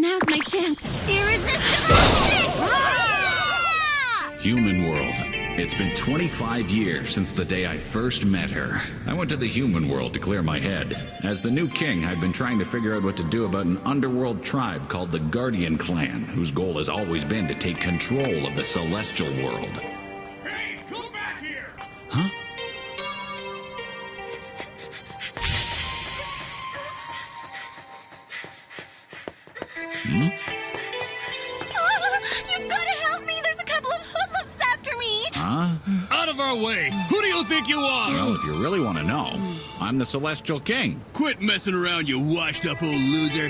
Now's my chance. Irresistible! Human world. It's been 25 years since the day I first met her. I went to the human world to clear my head. As the new king, I've been trying to figure out what to do about an underworld tribe called the Guardian Clan, whose goal has always been to take control of the celestial world. Hey, come back here! Huh? Hmm? You've got to help me! There's a couple of hoodlums after me! Huh? Out of our way! Who do you think you are? Well, if you really want to know, I'm the Celestial King. Quit messing around, you washed-up old loser.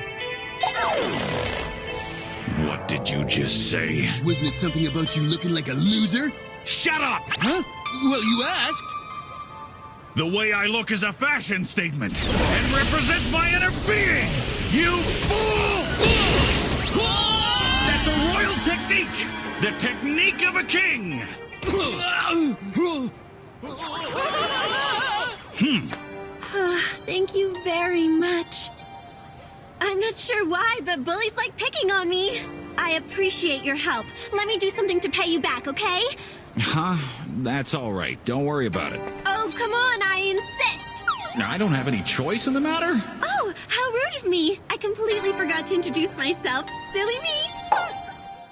What did you just say? Wasn't it something about you looking like a loser? Shut up! Huh? Well, you asked. The way I look is a fashion statement and represents my inner being! You fool! That's a royal technique! The technique of a king! Thank you very much. I'm not sure why, but bullies like picking on me. I appreciate your help. Let me do something to pay you back, okay? Huh? That's all right. Don't worry about it. Oh, come on, I insist. Now, I don't have any choice in the matter. Oh, how rude of me. I completely forgot to introduce myself. Silly me.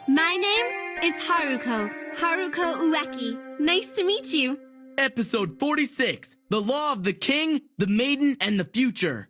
My name is Haruko. Haruko Ueki. Nice to meet you. Episode 46, The Law of the King, the Maiden, and the Future.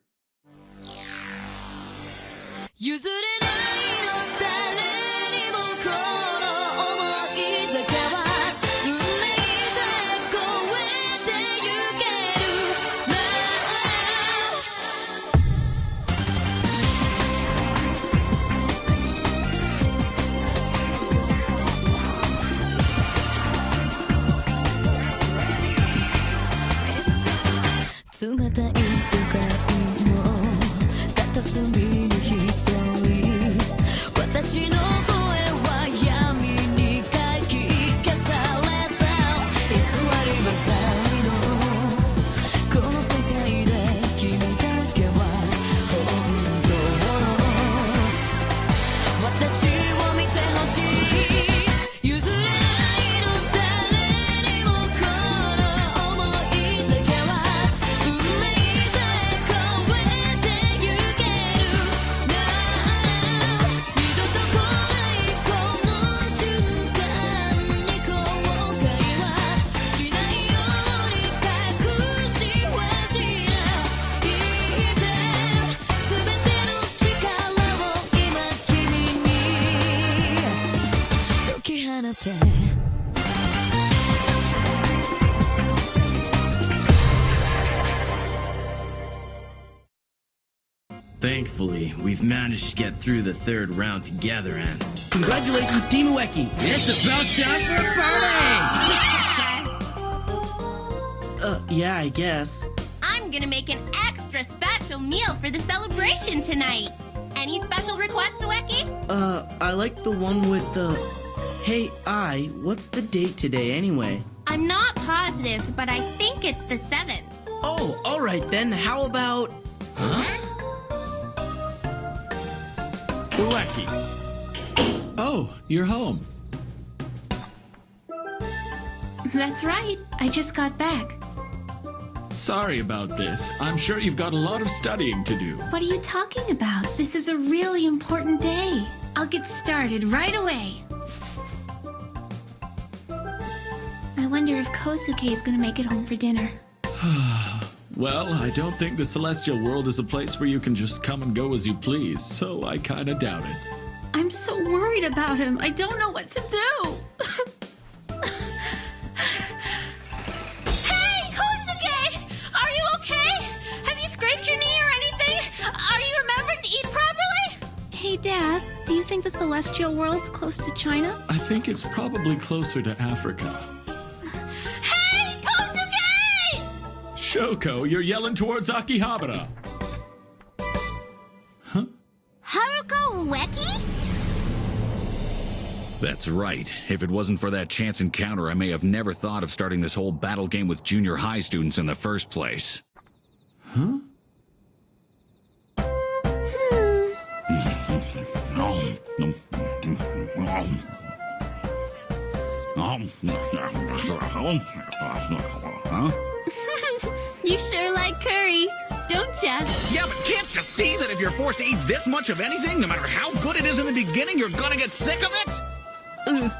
Thankfully, we've managed to get through the third round together, and congratulations, Team Ueki! It's about time for a party! Yeah, I guess. I'm gonna make an extra special meal for the celebration tonight. Any special requests, Ueki? I like the one with the... Hey, what's the date today anyway? I'm not positive, but I think it's the 7th. Oh, alright then, how about... Huh? Ueki. Oh, you're home. That's right. I just got back. Sorry about this. I'm sure you've got a lot of studying to do. What are you talking about? This is a really important day. I'll get started right away. I wonder if Kosuke is going to make it home for dinner. Well, I don't think the celestial world is a place where you can just come and go as you please, so I kinda doubt it. I'm so worried about him. I don't know what to do. Hey, Kosuke! Are you okay? Have you scraped your knee or anything? Are you remembering to eat properly? Hey, Dad, do you think the celestial world's close to China? I think it's probably closer to Africa. Shoko, you're yelling towards Akihabara. Huh? Haruko Ueki? That's right. If it wasn't for that chance encounter, I may have never thought of starting this whole battle game with junior high students in the first place. Huh? Oh Huh? You sure like curry, don't ya? Yeah, but can't you see that if you're forced to eat this much of anything, no matter how good it is in the beginning, you're gonna get sick of it? But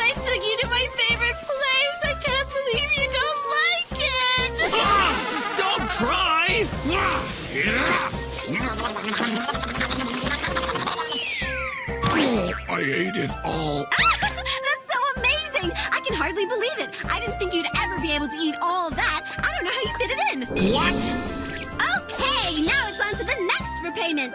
I took you to my favorite place. I can't believe you don't like it. Don't cry! I ate it all. That's so amazing. I can hardly believe it. I didn't think you'd ever be able to eat all of that. I don't know how you fit it in. What? Okay, now it's on to the next repayment.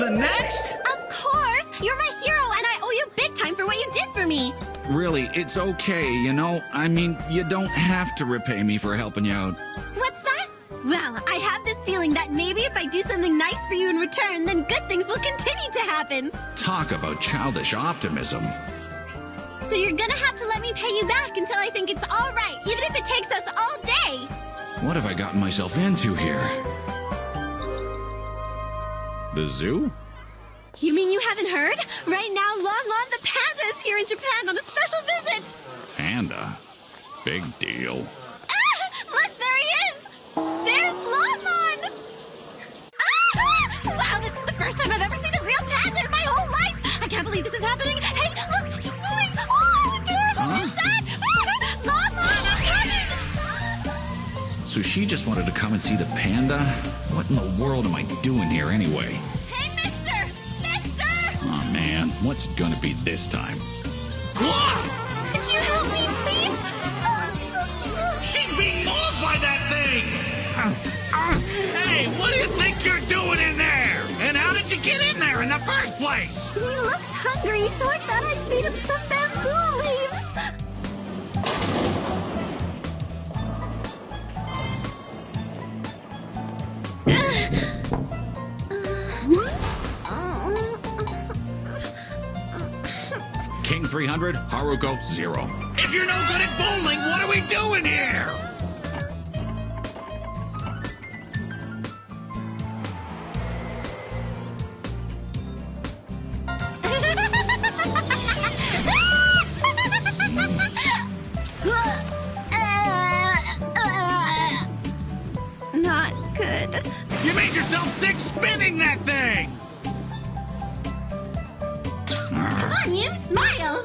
The next? Of course. You're my hero, and I owe you big time for what you did for me. Really, it's okay, you know? I mean, you don't have to repay me for helping you out. What's that? Well, I have this feeling that maybe if I do something nice for you in return, then good things will continue to happen. Talk about childish optimism. So you're gonna have to let me pay you back until I think it's all right, even if it takes us all day. What have I gotten myself into here? The zoo? You mean you haven't heard? Right now, Lon Lon the panda is here in Japan on a special visit. Panda? Big deal. Look, there he is! There's Lon Lon! Wow, this is the first time I've ever seen a real panda in my whole life! I can't believe this is happening! Hey, look, he's moving! Oh, adorable! Who's that? Lon Lon, I'm coming! So she just wanted to come and see the panda? What in the world am I doing here anyway? Hey, mister! Mister! Oh man, what's it gonna be this time? Could you help me, please? She's being mauled by that thing! Hey, what do you think you're doing in there? And how did you get in there in the first place? He looked hungry, so I thought I'd feed him some bamboo leaves. King 300, Haruko 0. If you're no good at bowling, what are we doing here? Not good. You made yourself sick spinning that thing! Come on, you smile.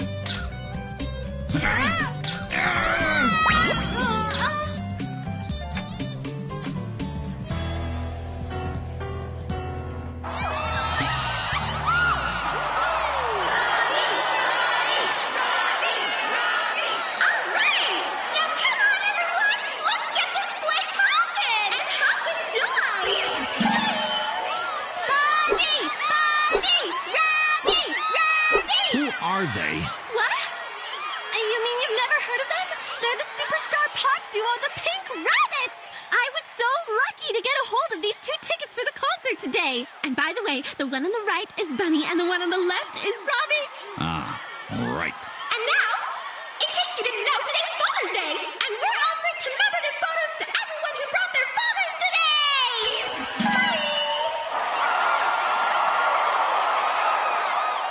Are they? What? You mean you've never heard of them? They're the superstar pop duo, the Pink Rabbits! I was so lucky to get a hold of these 2 tickets for the concert today. And by the way, the one on the right is Bunny and the one on the left is Robbie. Ah, right. And now, in case you didn't know, today's Father's Day, and we're offering commemorative photos to everyone who brought their fathers today!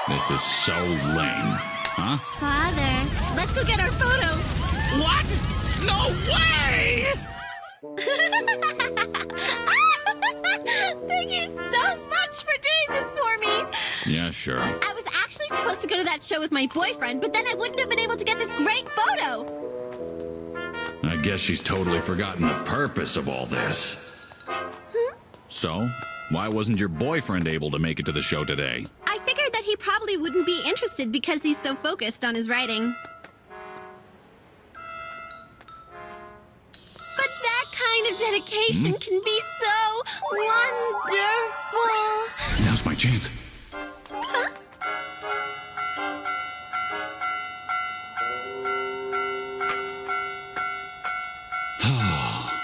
This is so lame. Huh? Father, let's go get our photo. What? No way! Thank you so much for doing this for me. Yeah, sure. I was actually supposed to go to that show with my boyfriend, but then I wouldn't have been able to get this great photo. I guess she's totally forgotten the purpose of all this. So, why wasn't your boyfriend able to make it to the show today? I figured that he probably wouldn't be interested because he's so focused on his writing. But that kind of dedication can be so wonderful. Now's my chance. Huh?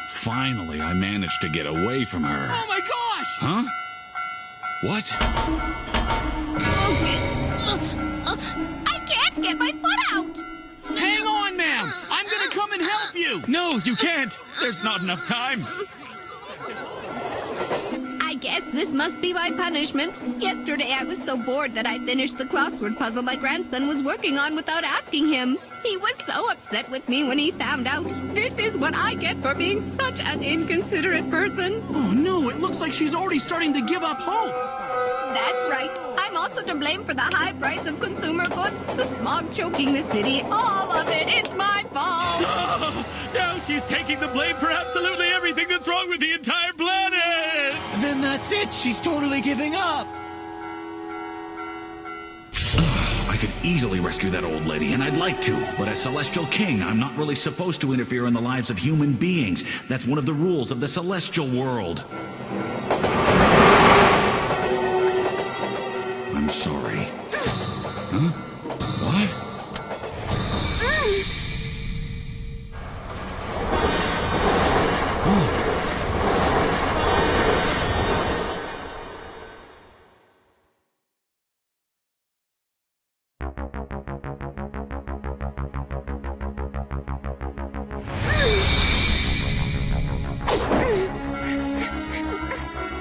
Finally, I managed to get away from her. Oh my gosh! Huh? What? I can't get my foot out! Hang on, ma'am! I'm gonna come and help you! No, you can't. There's not enough time. I guess this must be my punishment. Yesterday I was so bored that I finished the crossword puzzle my grandson was working on without asking him. He was so upset with me when he found out. This is what I get for being such an inconsiderate person. Oh no, it looks like she's already starting to give up hope. That's right. I'm also to blame for the high price of consumer goods, the smog choking the city, all of it. It's my fault. Now she's taking the blame for absolutely everything that's wrong with the entire planet! Then that's it. She's totally giving up. I could easily rescue that old lady, and I'd like to, but as Celestial King, I'm not really supposed to interfere in the lives of human beings. That's one of the rules of the Celestial world. I'm sorry. Huh? What?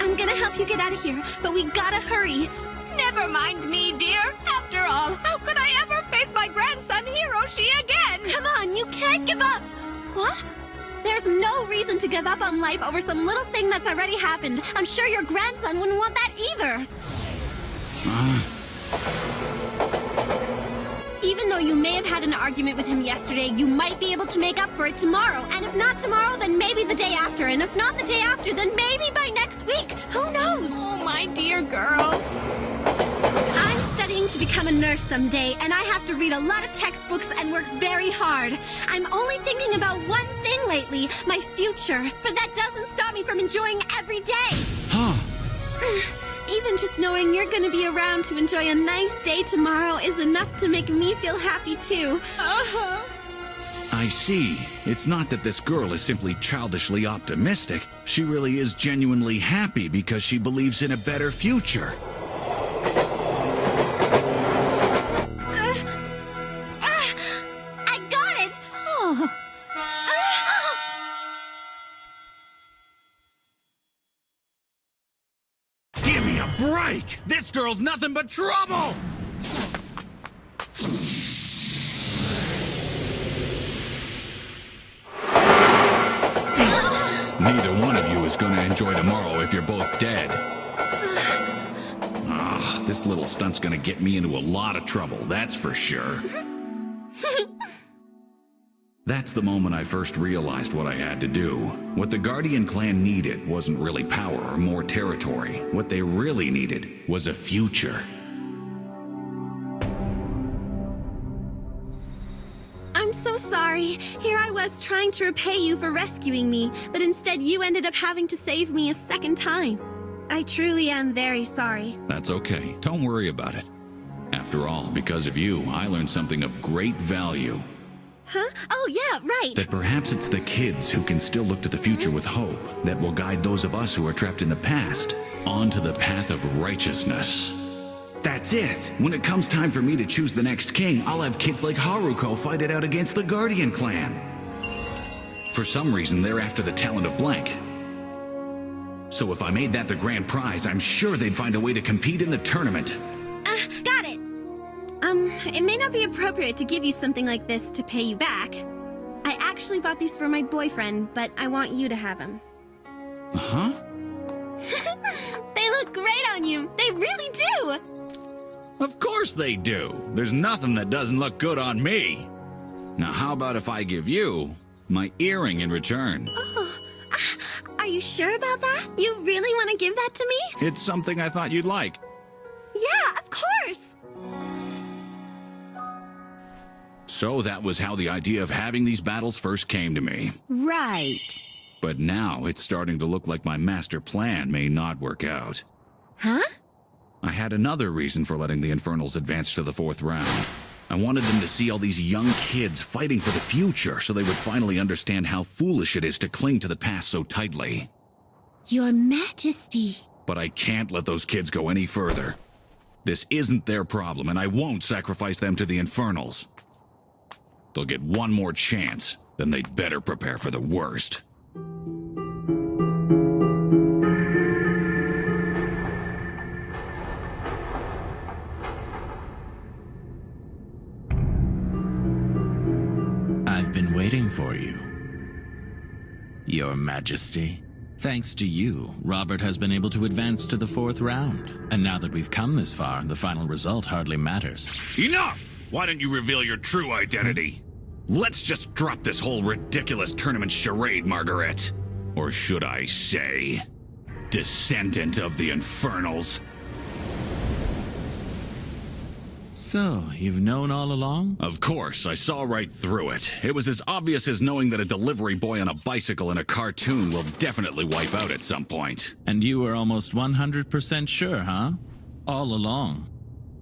I'm gonna help you get out of here, but we gotta hurry. Never mind me, dear. After all, how could I ever face my grandson Hiroshi again? Come on, you can't give up! What? There's no reason to give up on life over some little thing that's already happened. I'm sure your grandson wouldn't want that either. Even though you may have had an argument with him yesterday, you might be able to make up for it tomorrow. And if not tomorrow, then maybe the day after. And if not the day after, then maybe by next week. Who knows? Oh, my dear girl. I'm studying to become a nurse someday, and I have to read a lot of textbooks and work very hard. I'm only thinking about one thing lately, my future. But that doesn't stop me from enjoying every day. Huh. Even just knowing you're gonna be around to enjoy a nice day tomorrow is enough to make me feel happy, too. I see. It's not that this girl is simply childishly optimistic. She really is genuinely happy because she believes in a better future. I got it! Oh. Give me a break! This girl's nothing but trouble! Neither one of you is going to enjoy tomorrow if you're both dead. This little stunt's going to get me into a lot of trouble, that's for sure. That's the moment I first realized what I had to do. What the Guardian clan needed wasn't really power or more territory. What they really needed was a future. I'm so sorry. Here I was trying to repay you for rescuing me, but instead you ended up having to save me a second time. I truly am very sorry. That's okay. Don't worry about it. After all, because of you, I learned something of great value. Huh? Oh, yeah, right. That perhaps it's the kids who can still look to the future with hope that will guide those of us who are trapped in the past onto the path of righteousness. That's it. When it comes time for me to choose the next king, I'll have kids like Haruko fight it out against the Guardian clan. For some reason, they're after the talent of blank. So if I made that the grand prize, I'm sure they'd find a way to compete in the tournament. Got it. It may not be appropriate to give you something like this to pay you back. I actually bought these for my boyfriend, but I want you to have them. Huh? They look great on you. They really do. Of course they do. There's nothing that doesn't look good on me. Now how about if I give you my earring in return? Are you sure about that? You really want to give that to me? It's something I thought you'd like. Yeah, of course. So that was how the idea of having these battles first came to me. Right. But now it's starting to look like my master plan may not work out. Huh? I had another reason for letting the Infernals advance to the 4th round. I wanted them to see all these young kids fighting for the future so they would finally understand how foolish it is to cling to the past so tightly. Your Majesty. But I can't let those kids go any further. This isn't their problem, and I won't sacrifice them to the Infernals. They'll get one more chance, then they'd better prepare for the worst. waiting for you. Your Majesty, thanks to you, Robert has been able to advance to the 4th round. And now that we've come this far, the final result hardly matters. Enough! Why don't you reveal your true identity? Let's just drop this whole ridiculous tournament charade, Margaret. Or should I say, descendant of the Infernals. So, you've known all along? Of course, I saw right through it. It was as obvious as knowing that a delivery boy on a bicycle in a cartoon will definitely wipe out at some point. And you were almost 100% sure, huh? All along.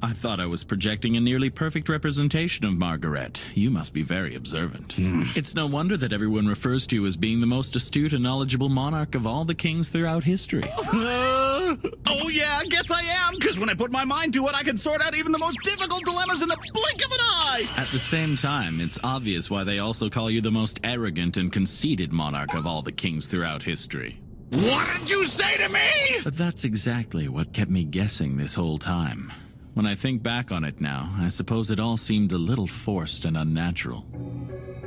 I thought I was projecting a nearly perfect representation of Margaret. You must be very observant. It's no wonder that everyone refers to you as being the most astute and knowledgeable monarch of all the kings throughout history. Oh yeah, I guess I am, because when I put my mind to it, I can sort out even the most difficult dilemmas in the blink of an eye! At the same time, it's obvious why they also call you the most arrogant and conceited monarch of all the kings throughout history. What did you say to me?! But that's exactly what kept me guessing this whole time. When I think back on it now, I suppose it all seemed a little forced and unnatural.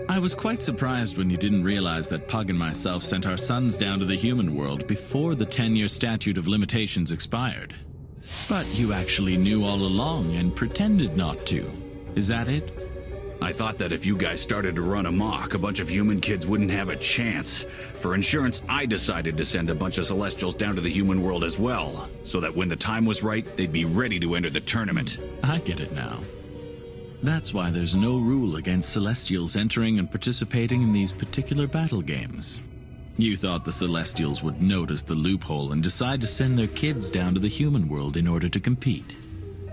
I was quite surprised when you didn't realize that Pug and myself sent our sons down to the human world before the 10-year statute of limitations expired. But you actually knew all along and pretended not to. Is that it? I thought that if you guys started to run amok, a bunch of human kids wouldn't have a chance. For insurance, I decided to send a bunch of Celestials down to the human world as well, so that when the time was right, they'd be ready to enter the tournament. I get it now. That's why there's no rule against Celestials entering and participating in these particular battle games. You thought the Celestials would notice the loophole and decide to send their kids down to the human world in order to compete.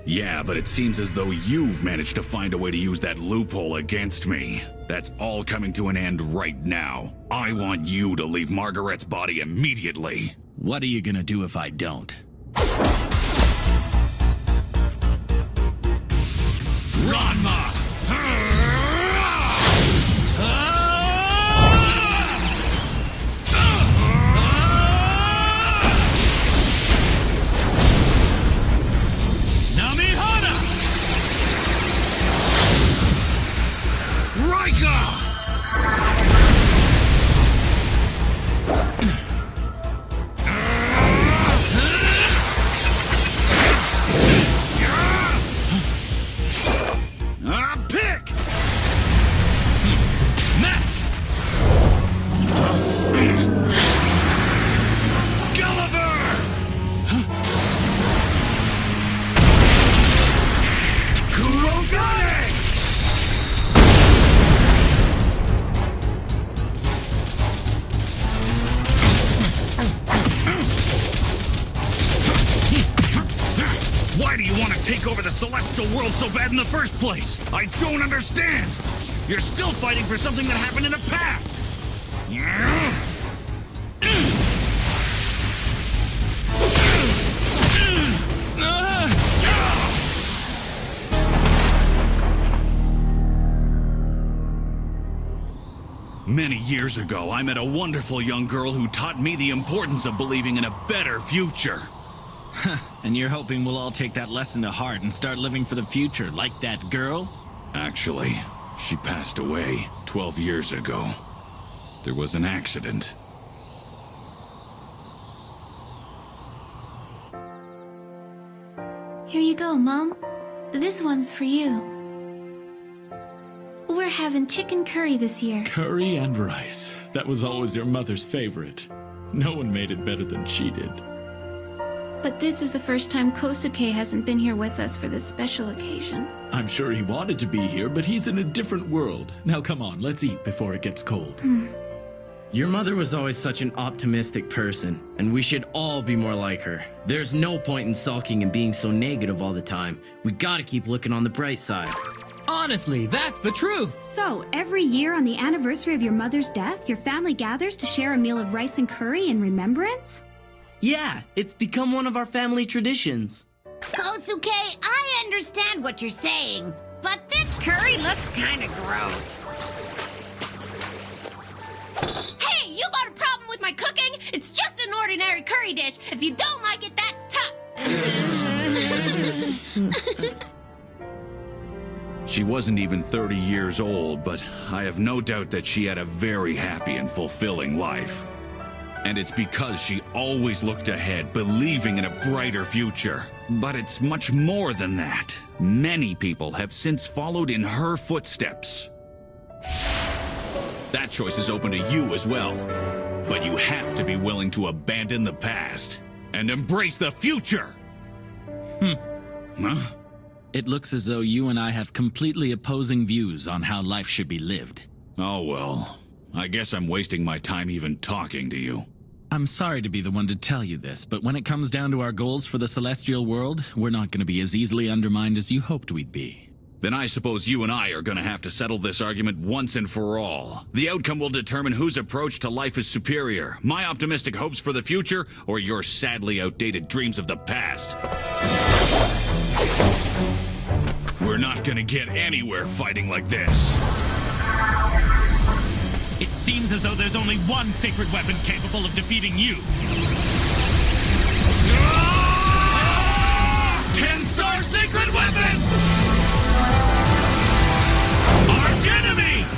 Yeah, but it seems as though you've managed to find a way to use that loophole against me. That's all coming to an end right now. I want you to leave Margaret's body immediately. What are you gonna do if I don't? Ranma! Celestial world so bad in the first place? I don't understand! You're still fighting for something that happened in the past! Many years ago, I met a wonderful young girl who taught me the importance of believing in a better future. And you're hoping we'll all take that lesson to heart and start living for the future, like that girl? Actually, she passed away 12 years ago. There was an accident. Here you go, Mom. This one's for you. We're having chicken curry this year. Curry and rice. That was always your mother's favorite. No one made it better than she did. But this is the first time Kosuke hasn't been here with us for this special occasion. I'm sure he wanted to be here, but he's in a different world. Now come on, let's eat before it gets cold. Your mother was always such an optimistic person, and we should all be more like her. There's no point in sulking and being so negative all the time. We gotta keep looking on the bright side. Honestly, that's the truth. So, every year on the anniversary of your mother's death, your family gathers to share a meal of rice and curry in remembrance? Yeah, it's become one of our family traditions. Kosuke, I understand what you're saying, but this curry looks kinda gross. Hey, you got a problem with my cooking? It's just an ordinary curry dish. If you don't like it, that's tough. She wasn't even 30 years old, but I have no doubt that she had a very happy and fulfilling life. And it's because she always looked ahead, believing in a brighter future. But it's much more than that. Many people have since followed in her footsteps. That choice is open to you as well. But you have to be willing to abandon the past and embrace the future! Huh? It looks as though you and I have completely opposing views on how life should be lived. Oh well, I guess I'm wasting my time even talking to you. I'm sorry to be the one to tell you this, but when it comes down to our goals for the celestial world, we're not going to be as easily undermined as you hoped we'd be. Then I suppose you and I are going to have to settle this argument once and for all. The outcome will determine whose approach to life is superior, my optimistic hopes for the future, or your sadly outdated dreams of the past. We're not going to get anywhere fighting like this. It seems as though there's only one sacred weapon capable of defeating you. 10-star sacred weapon! Arch enemy!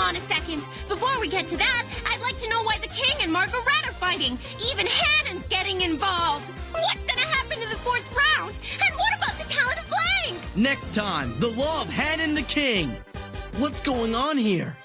on a second. Before we get to that, I'd like to know why the King and Margaret are fighting. Even Hannon's getting involved. What's gonna happen in the fourth round? And what about the talent of Blank? Next time, the Law of Hannon the King. What's going on here?